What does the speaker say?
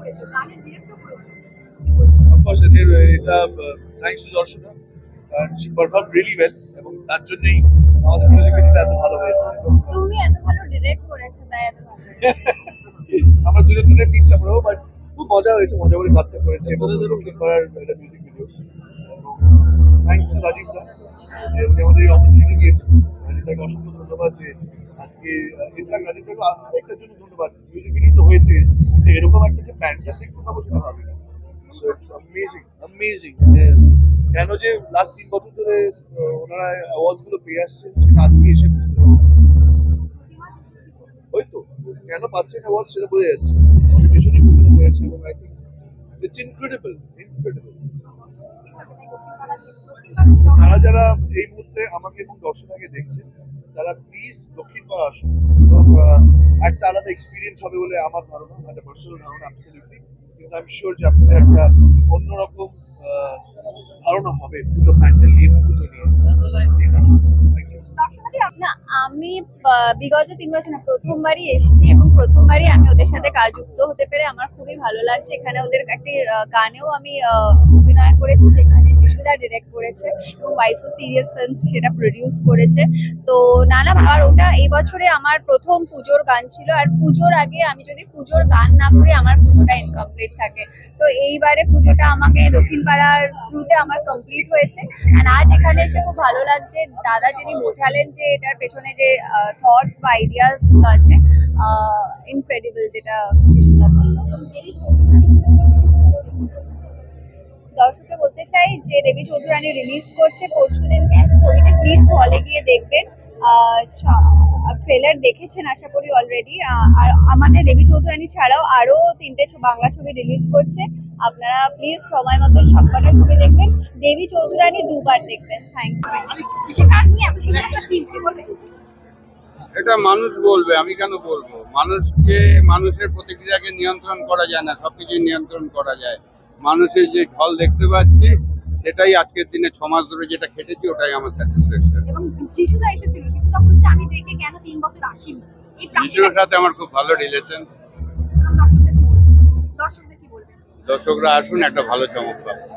করেছো, গানের ডিরেক্টর করেছো। Of course, এটা thanks to Darshana and she performed really well এবং তার জন্যই আমাদের মিউজিক ভিডিওটা এত ভালো হয়েছে। তুমি এত ভালো ডিরেক্ট করেছো তাই এত ভালো আমরা দুজনের টিম চাপড়াবো বাট খুব মজা হয়েছে, মজা করে কাজটা করেছে এবং দক্ষিণ পাড়ার একটা music video. Thanks to Rajib দা যে উনি আমাদের এই অপরচুনিটি দিয়েছেন। রাজীব দাকে অসংখ্য ধন্যবাদ যে আজকে ইনফ্যাক্ট রাজীব দাকে আরেকটার জন্য ধন্যবাদ, মিউজিক ভিডিও তো হয়েছে কিন্তু এরকম একটা যে প্যান্ডেল দেখতে পাবো সেটা ভাবি না। অ্যামেজিং অ্যামেজিং কেন যে লাস্ট 3 বছর ধরে ওনারা অ্যাওয়ার্ডস গুলো পেয়ে আসছেন সেটা আজকে এসে বুঝতে পারবো। ওই তো কেন পাচ্ছেন অ্যাওয়ার্ড সেটা বোঝা যাচ্ছে, আমাদের পেছনেই প্রতিদিন হয়েছে এবং I think it's incredible incredible. তারা যারা এই মুহূর্তে আমাকে এবং দর্শনাকে দেখছেন তারা প্লিজ দক্ষিণপাড়া আসুন এবং একটা আলাদা এক্সপিরিয়েন্স হবে বলে আমার ধারণা, একটা পার্সোনাল ধারণা অ্যাবসলিউটলি, কিন্তু আই এম শিওর যে আপনাদের একটা অন্যরকম ধারণা হবে পুজো প্যান্ডেল নিয়ে, পুজো নিয়ে। না, আমি বিগত 3 বছর না প্রথমবারই এসেছি এবং প্রথমবারই আমি ওদের সাথে কাজ যুক্ত হতে পেরে আমার খুবই ভালো লাগছে। এখানে ওদের একটি গানেও আমি অভিনয় করেছি যেখানে যিশুদা ডিরেক্ট করেছে এবং ওয়াইসো সিরিয়াস ফিল্মস সেটা প্রডিউস করেছে। তো নানা আর ওটা এই বছরে আমার প্রথম পুজোর গান ছিল, আর পুজোর আগে আমি যদি পুজোর গান না করি আমার পুজোটা ইনকমপ্লিট থাকে। তো এইবারে পুজোটা আমাকে দক্ষিণ পাড়ার থ্রুতে আমার কমপ্লিট হয়েছে। আর আজ এখানে এসে খুব ভালো লাগছে, দাদা যিনি বোঝালেন যে এটার পেছনে যে থটস বা আইডিয়াস গুলো আছে ইনক্রেডিবল, যেটা যিশুদা বললো। দর্শককে বলতে চাই যে দেবী চৌধুরানী রিলিজ করছে পরশুদিনকে, ছবিটা প্লিজ হলে গিয়ে দেখবেন। ট্রেলার দেখেছেন আশা করি অলরেডি। আর আমাদের দেবী চৌধুরানী ছাড়াও আরো 3টে বাংলা ছবি রিলিজ করছে, আপনারা প্লিজ সময় মতো সবকটা ছবি দেখবেন। দেবী চৌধুরানী দুবার দেখবেন। Thank you. এটা মানুষ বলবে, আমি কেন বলবো? মানুষকে, মানুষের প্রতিক্রিয়াকে নিয়ন্ত্রণ করা যায় না, সবকিছু নিয়ন্ত্রণ করা যায়। মানুষের যে ঢল দেখতে পাচ্ছি সেটাই আজকের দিনে 6 মাস ধরে যেটা খেটেছি ওটাই আমার স্যাটিসফ্যাকশন। এবং যিশুদা এসেছিল, যিশুদা বলছে আমি দেখে কেন 3 বছর আসিনি। যিশুর সাথে আমার খুব ভালো রিলেশন। দর্শকদের কি বলবেন? দর্শকরা আসুন, একটা ভালো চমক পাবেন।